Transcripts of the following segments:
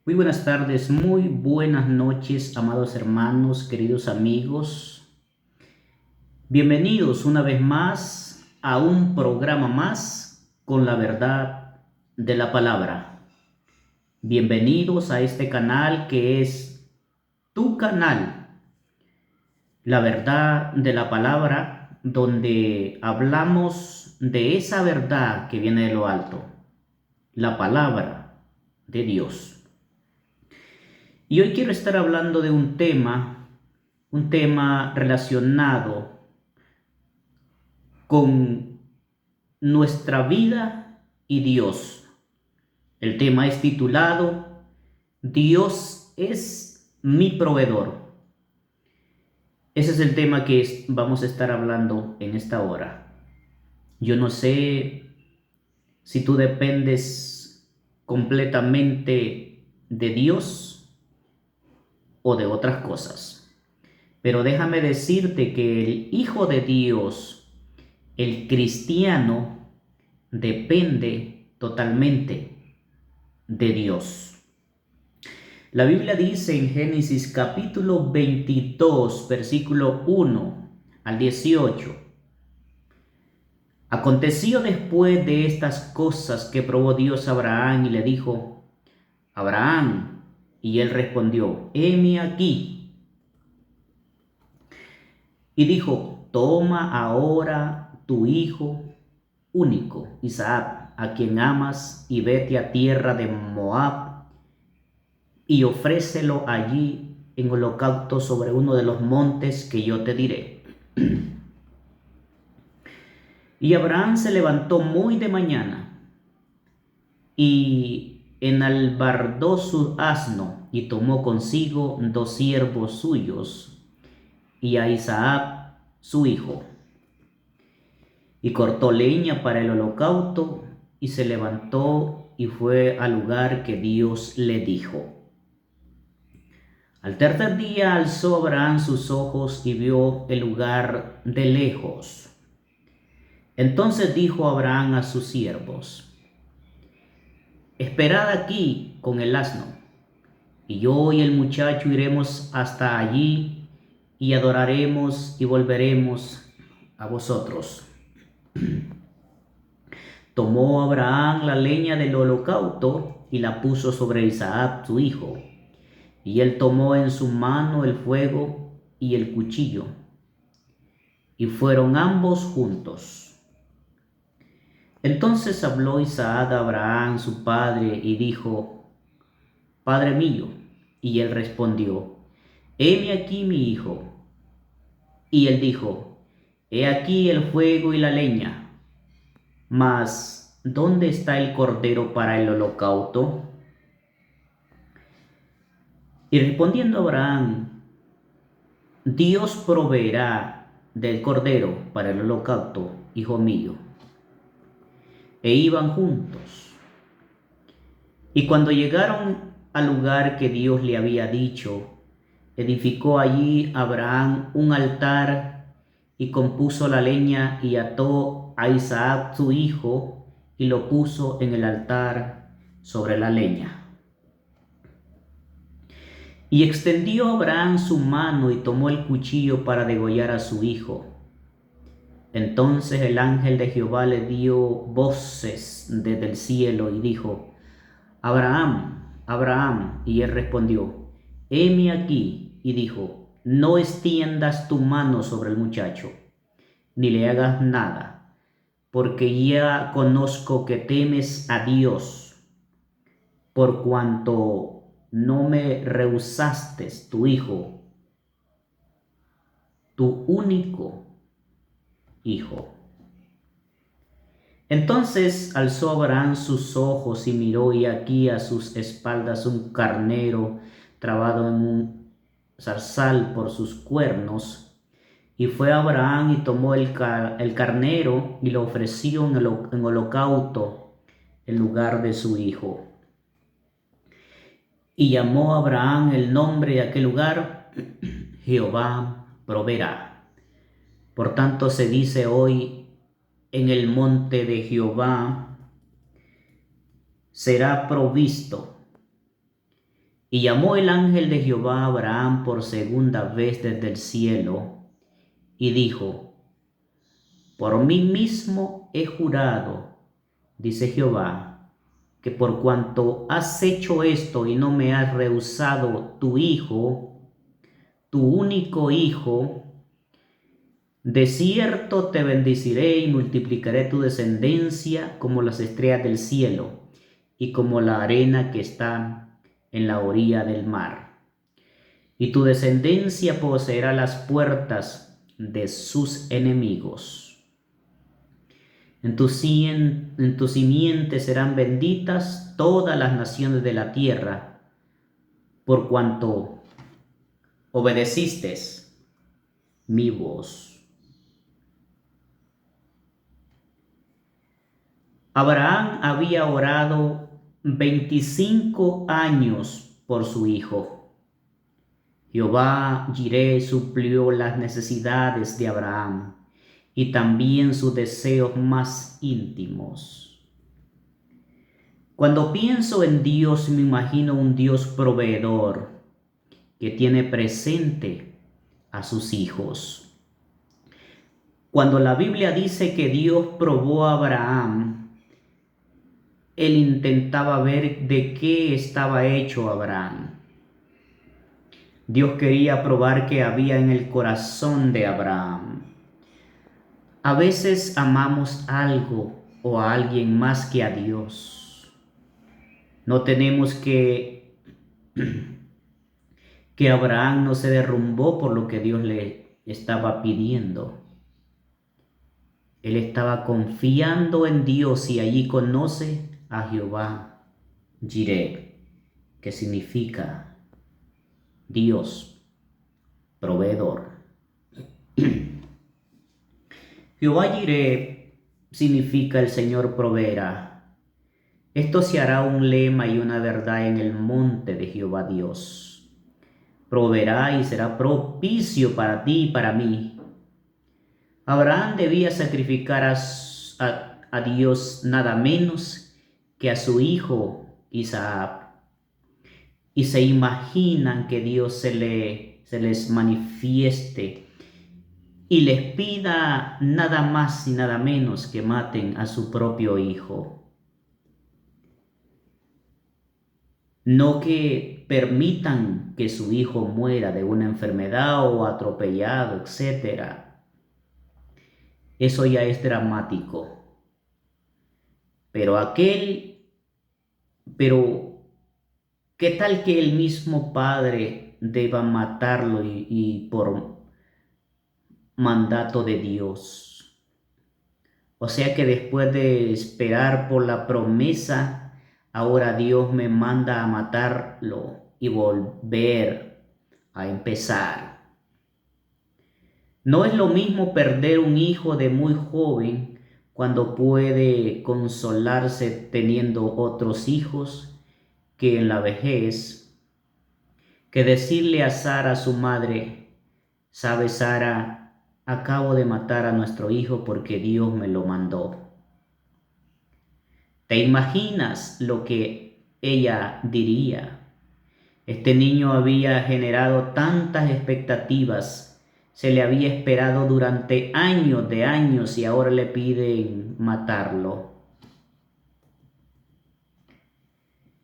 Muy buenas tardes, muy buenas noches, amados hermanos, queridos amigos. Bienvenidos una vez más a un programa más con la verdad de la palabra. Bienvenidos a este canal que es tu canal, la verdad de la palabra, donde hablamos de esa verdad que viene de lo alto, la palabra de Dios. Y hoy quiero estar hablando de un tema relacionado con nuestra vida y Dios. El tema es titulado Dios es mi proveedor. Ese es el tema que vamos a estar hablando en esta hora. Yo no sé si tú dependes completamente de Dios o de otras cosas. Pero déjame decirte que el Hijo de Dios, el cristiano, depende totalmente de Dios. La Biblia dice en Génesis capítulo 22, versículo 1 al 18. Aconteció después de estas cosas que probó Dios a Abraham y le dijo: Abraham, y él respondió: heme aquí. Y dijo: toma ahora tu hijo único, Isaac, a quien amas, y vete a tierra de Moab, y ofrécelo allí en holocausto sobre uno de los montes que yo te diré. Y Abraham se levantó muy de mañana, y enalbardó su asno, y tomó consigo 2 siervos suyos, y a Isaac su hijo, y cortó leña para el holocausto, y se levantó y fue al lugar que Dios le dijo. Al tercer día alzó Abraham sus ojos y vio el lugar de lejos. Entonces dijo Abraham a sus siervos: esperad aquí con el asno, y yo y el muchacho iremos hasta allí, y adoraremos y volveremos a vosotros. Tomó Abraham la leña del holocausto y la puso sobre Isaac su hijo, y él tomó en su mano el fuego y el cuchillo, y fueron ambos juntos. Entonces habló Isaac a Abraham su padre y dijo: Padre mío. Y él respondió: heme aquí mi hijo. Y él dijo: he aquí el fuego y la leña, mas ¿dónde está el cordero para el holocausto? Y respondiendo Abraham: Dios proveerá del cordero para el holocausto, hijo mío. E iban juntos. Y cuando llegaron al lugar que Dios le había dicho, edificó allí Abraham un altar y compuso la leña y ató a Isaac su hijo y lo puso en el altar sobre la leña. Y extendió Abraham su mano y tomó el cuchillo para degollar a su hijo. Entonces el ángel de Jehová le dio voces desde el cielo y dijo: Abraham, Abraham. Y él respondió: heme aquí. Y dijo: no extiendas tu mano sobre el muchacho, ni le hagas nada, porque ya conozco que temes a Dios, por cuanto no me rehusaste tu hijo, tu único hijo. Entonces alzó Abraham sus ojos y miró, y aquí a sus espaldas un carnero trabado en un zarzal por sus cuernos. Y fue Abraham y tomó el carnero y lo ofreció en holocausto en lugar de su hijo. Y llamó a Abraham el nombre de aquel lugar: Jehová proveerá. Por tanto se dice hoy: en el monte de Jehová será provisto. Y llamó el ángel de Jehová a Abraham por segunda vez desde el cielo, y dijo: Por mí mismo he jurado, dice Jehová, que por cuanto has hecho esto y no me has rehusado tu hijo, tu único hijo, de cierto te bendeciré y multiplicaré tu descendencia como las estrellas del cielo y como la arena que está en la orilla del mar. Y tu descendencia poseerá las puertas de sus enemigos. En tu simiente serán benditas todas las naciones de la tierra, por cuanto obedeciste mi voz. Abraham había orado 25 años por su hijo. Jehová Jireh suplió las necesidades de Abraham y también sus deseos más íntimos. Cuando pienso en Dios, me imagino un Dios proveedor que tiene presente a sus hijos. Cuando la Biblia dice que Dios probó a Abraham, él intentaba ver de qué estaba hecho Abraham. Dios quería probar qué había en el corazón de Abraham. A veces amamos algo o a alguien más que a Dios. No tenemos que Abraham no se derrumbó por lo que Dios le estaba pidiendo. Él estaba confiando en Dios y allí conoce a Jehová Jireh, que significa Dios proveedor. Jehová Jireh significa el Señor proveerá. Esto se hará un lema y una verdad en el monte de Jehová Dios. Proveerá y será propicio para ti y para mí. Abraham debía sacrificar a Dios nada menos que a su hijo Isaac. Y se imaginan que Dios se les manifieste y les pida nada más y nada menos que maten a su propio hijo. No que permitan que su hijo muera de una enfermedad o atropellado, etc. Eso ya es dramático. Pero ¿qué tal que el mismo padre deba matarlo y por mandato de Dios? O sea que después de esperar por la promesa, ahora Dios me manda a matarlo y volver a empezar. No es lo mismo perder un hijo de muy joven cuando puede consolarse teniendo otros hijos que en la vejez, que decirle a Sara, su madre: ¿Sabe, Sara? Acabo de matar a nuestro hijo porque Dios me lo mandó. ¿Te imaginas lo que ella diría? Este niño había generado tantas expectativas, se le había esperado durante años de años y ahora le piden matarlo.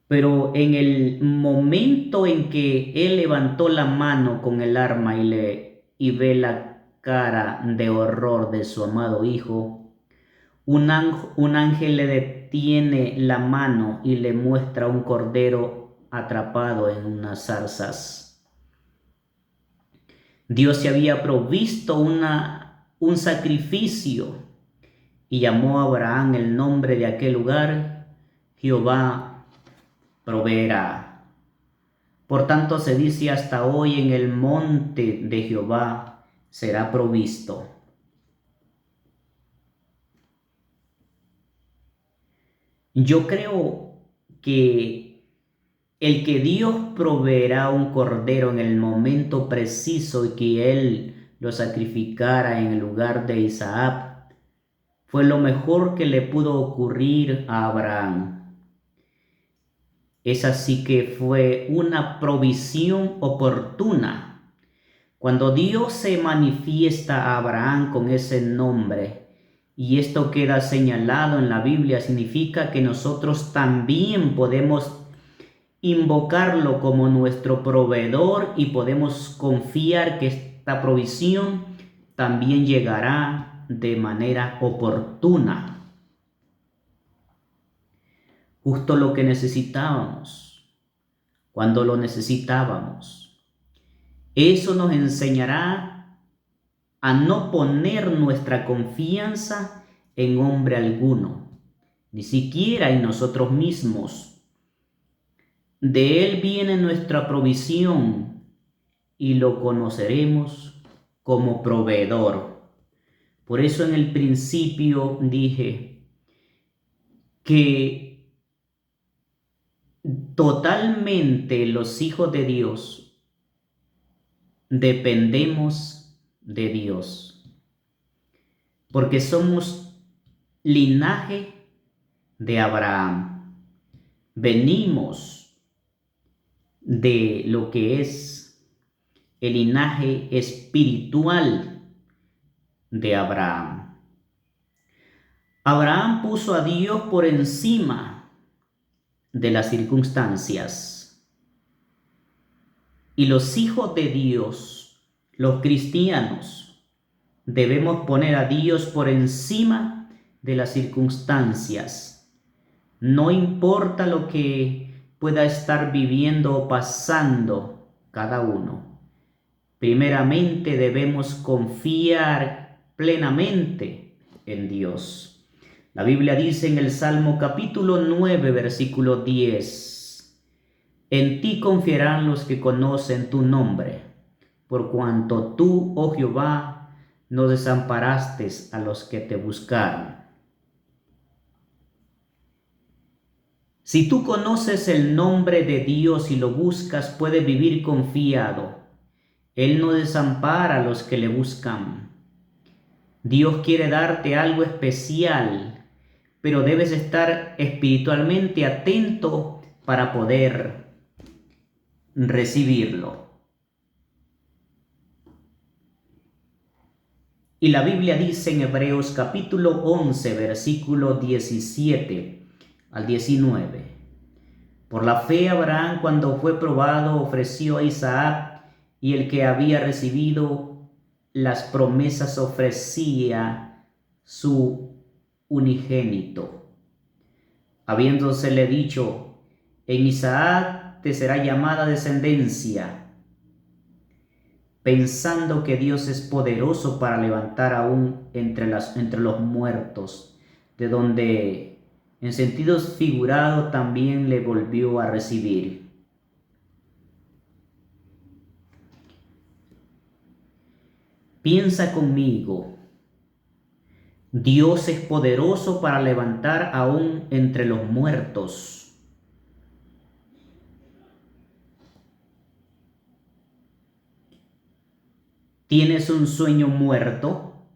Pero en el momento en que él levantó la mano con el arma y ve la cara de horror de su amado hijo, un ángel le detiene la mano y le muestra un cordero atrapado en unas zarzas. Dios se había provisto un sacrificio y llamó a Abraham el nombre de aquel lugar: Jehová proveerá. Por tanto se dice hasta hoy: en el monte de Jehová será provisto. Yo creo que el que Dios proveerá un cordero en el momento preciso y que Él lo sacrificara en el lugar de Isaac fue lo mejor que le pudo ocurrir a Abraham. Esa sí que fue una provisión oportuna. Cuando Dios se manifiesta a Abraham con ese nombre, y esto queda señalado en la Biblia, significa que nosotros también podemos invocarlo como nuestro proveedor y podemos confiar que esta provisión también llegará de manera oportuna. Justo lo que necesitábamos, cuando lo necesitábamos. Eso nos enseñará a no poner nuestra confianza en hombre alguno, ni siquiera en nosotros mismos. De Él viene nuestra provisión y lo conoceremos como proveedor. Por eso en el principio dije que totalmente los hijos de Dios dependemos de Dios, porque somos linaje de Abraham. Venimos de lo que es el linaje espiritual de Abraham. Abraham puso a Dios por encima de las circunstancias. Y los hijos de Dios, los cristianos, debemos poner a Dios por encima de las circunstancias. No importa lo que pueda estar viviendo o pasando cada uno. Primeramente debemos confiar plenamente en Dios. La Biblia dice en el Salmo capítulo 9, versículo 10: en ti confiarán los que conocen tu nombre, por cuanto tú, oh Jehová, no desamparaste a los que te buscaron. Si tú conoces el nombre de Dios y lo buscas, puedes vivir confiado. Él no desampara a los que le buscan. Dios quiere darte algo especial, pero debes estar espiritualmente atento para poder recibirlo. Y la Biblia dice en Hebreos capítulo 11, versículo 17 al 19: por la fe Abraham, cuando fue probado, ofreció a Isaac, y el que había recibido las promesas ofrecía su unigénito, habiéndosele dicho: en Isaac te será llamada descendencia, pensando que Dios es poderoso para levantar aún entre los muertos, de donde en sentidos figurados también le volvió a recibir. Piensa conmigo, Dios es poderoso para levantar aún entre los muertos. ¿Tienes un sueño muerto?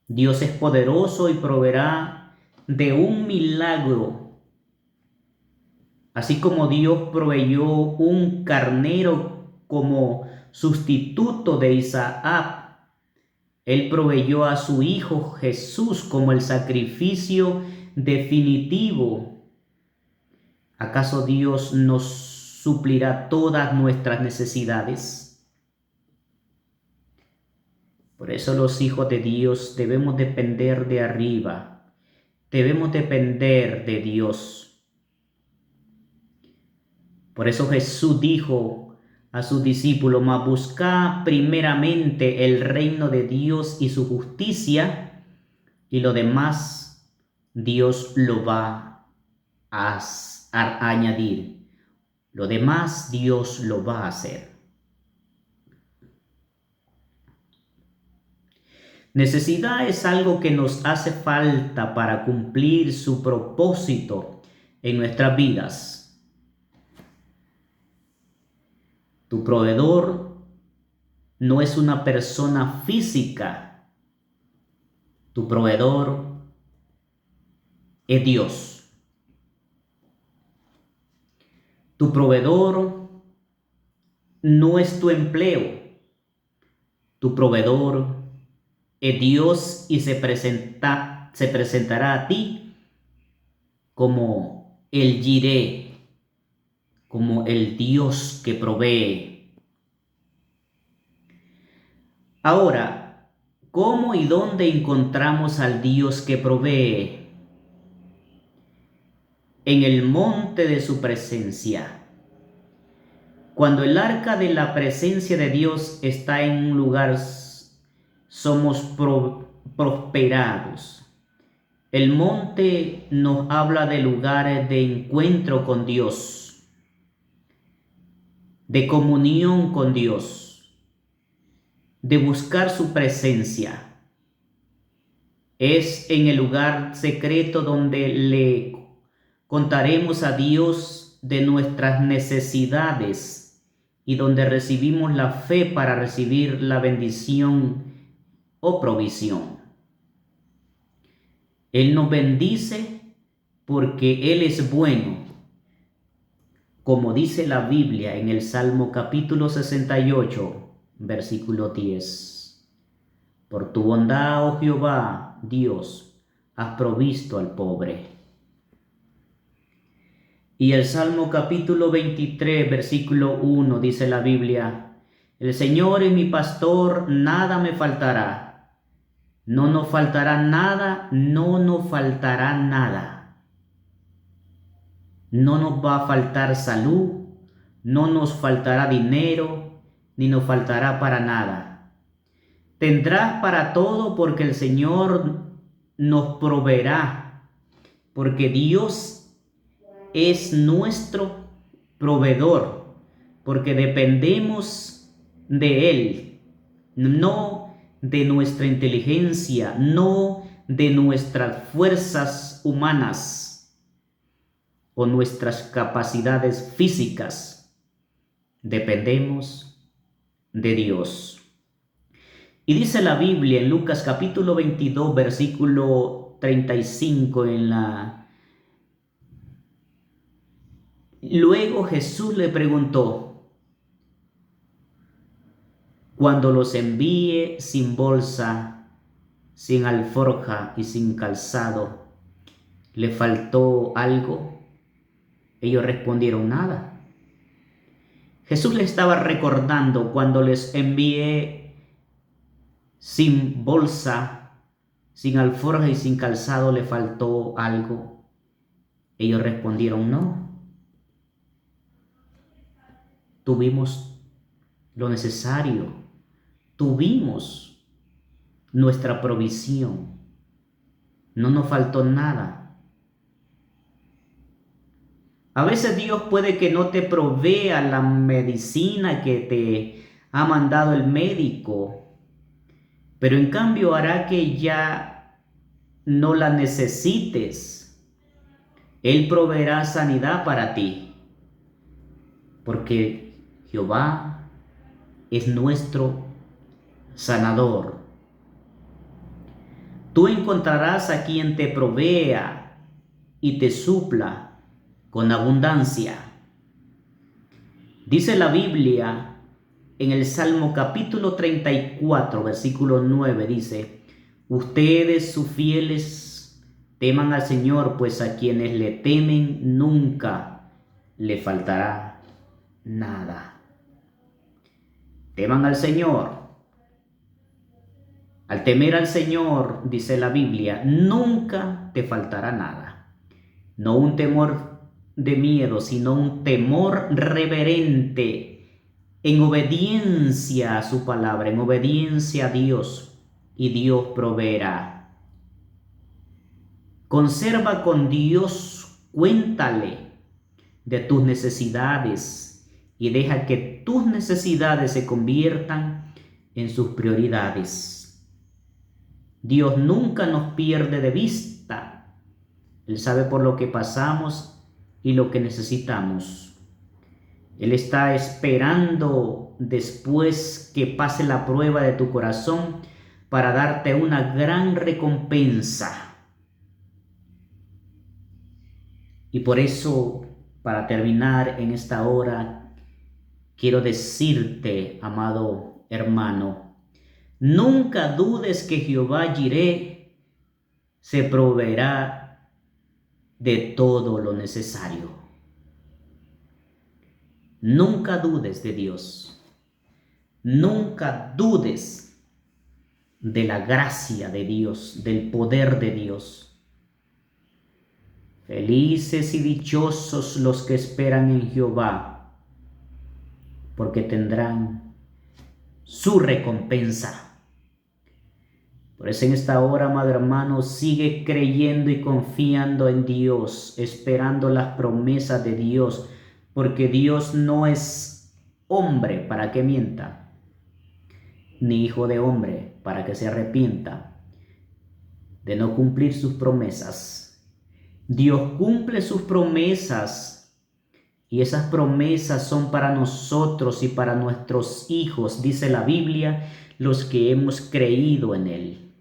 Dios es poderoso y proveerá de un milagro. Así como Dios proveyó un carnero como sustituto de Isaac, Él proveyó a su Hijo Jesús como el sacrificio definitivo. ¿Acaso Dios nos suplirá todas nuestras necesidades? Por eso los hijos de Dios debemos depender de arriba, debemos depender de Dios. Por eso Jesús dijo a sus discípulos: mas buscad primeramente el reino de Dios y su justicia, y lo demás Dios lo va a añadir. Lo demás Dios lo va a hacer. Necesidad es algo que nos hace falta para cumplir su propósito en nuestras vidas. Tu proveedor no es una persona física. Tu proveedor es Dios. Tu proveedor no es tu empleo. Tu proveedor es Dios y se presentará a ti como el Jireh, como el Dios que provee. Ahora, ¿cómo y dónde encontramos al Dios que provee? En el monte de su presencia. Cuando el arca de la presencia de Dios está en un lugar, somos prosperados. El monte nos habla de lugares de encuentro con Dios, de comunión con Dios, de buscar su presencia. Es en el lugar secreto donde le contaremos a Dios de nuestras necesidades y donde recibimos la fe para recibir la bendición o provisión. Él nos bendice porque Él es bueno, como dice la Biblia en el Salmo capítulo 68, versículo 10. Por tu bondad, oh Jehová, Dios, has provisto al pobre. Y el Salmo capítulo 23, versículo 1, dice la Biblia: el Señor es mi pastor, nada me faltará. No nos faltará nada, no nos faltará nada. No nos va a faltar salud, no nos faltará dinero, ni nos faltará para nada. Tendrás para todo porque el Señor nos proveerá, porque Dios es nuestro proveedor, porque dependemos de Él, no de nuestra inteligencia, no de nuestras fuerzas humanas o nuestras capacidades físicas. Dependemos de Dios. Y dice la Biblia en Lucas capítulo 22, versículo 35 Luego Jesús le preguntó: cuando los envíe sin bolsa, sin alforja y sin calzado, ¿le faltó algo? Ellos respondieron: nada. Jesús le estaba recordando: cuando les envié sin bolsa, sin alforja y sin calzado, ¿le faltó algo? Ellos respondieron: no. Tuvimos lo necesario, tuvimos nuestra provisión, no nos faltó nada. A veces Dios puede que no te provea la medicina que te ha mandado el médico, pero en cambio hará que ya no la necesites. Él proveerá sanidad para ti, porque Jehová es nuestro sanador. Tú encontrarás a quien te provea y te supla con abundancia. Dice la Biblia en el Salmo capítulo 34, versículo 9, dice: ustedes, sus fieles, teman al Señor, pues a quienes le temen nunca le faltará nada. Teman al Señor. Al temer al Señor, dice la Biblia, nunca te faltará nada. No un temor de miedo, sino un temor reverente, en obediencia a su palabra, en obediencia a Dios, y Dios proveerá. Conserva con Dios, cuéntale de tus necesidades y deja que tus necesidades se conviertan en sus prioridades. Dios nunca nos pierde de vista. Él sabe por lo que pasamos y lo que necesitamos. Él está esperando después que pase la prueba de tu corazón para darte una gran recompensa. Y por eso para terminar en esta hora, quiero decirte, amado hermano, nunca dudes que Jehová Jireh se proveerá de todo lo necesario. Nunca dudes de Dios. Nunca dudes de la gracia de Dios, del poder de Dios. Felices y dichosos los que esperan en Jehová, porque tendrán su recompensa. Por eso en esta hora, amado hermano, sigue creyendo y confiando en Dios, esperando las promesas de Dios, porque Dios no es hombre para que mienta, ni hijo de hombre para que se arrepienta de no cumplir sus promesas. Dios cumple sus promesas y esas promesas son para nosotros y para nuestros hijos, dice la Biblia, los que hemos creído en Él.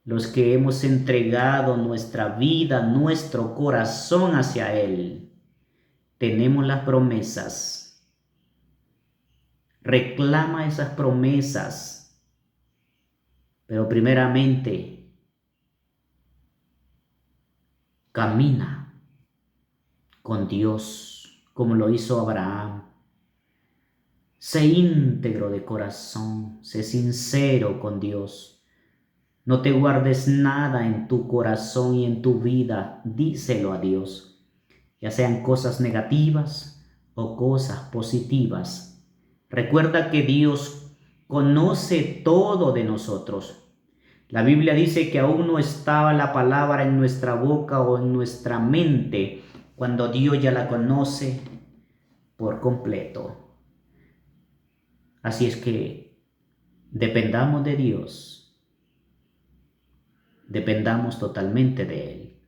Los que hemos entregado nuestra vida, nuestro corazón hacia Él, tenemos las promesas. Reclama esas promesas, pero primeramente, camina con Dios, como lo hizo Abraham. Sé íntegro de corazón, sé sincero con Dios. No te guardes nada en tu corazón y en tu vida, díselo a Dios, ya sean cosas negativas o cosas positivas. Recuerda que Dios conoce todo de nosotros. La Biblia dice que aún no estaba la palabra en nuestra boca o en nuestra mente cuando Dios ya la conoce por completo. Así es que dependamos de Dios. Dependamos totalmente de Él.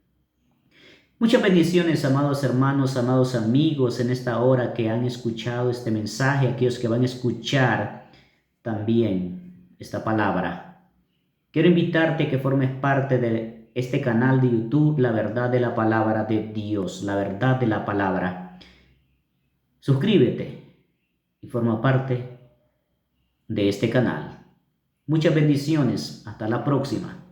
Muchas bendiciones, amados hermanos, amados amigos, en esta hora que han escuchado este mensaje, aquellos que van a escuchar también esta palabra. Quiero invitarte a que formes parte de este canal de YouTube, La Verdad de la Palabra de Dios, La Verdad de la Palabra. Suscríbete y forma parte de este canal. Muchas bendiciones. Hasta la próxima.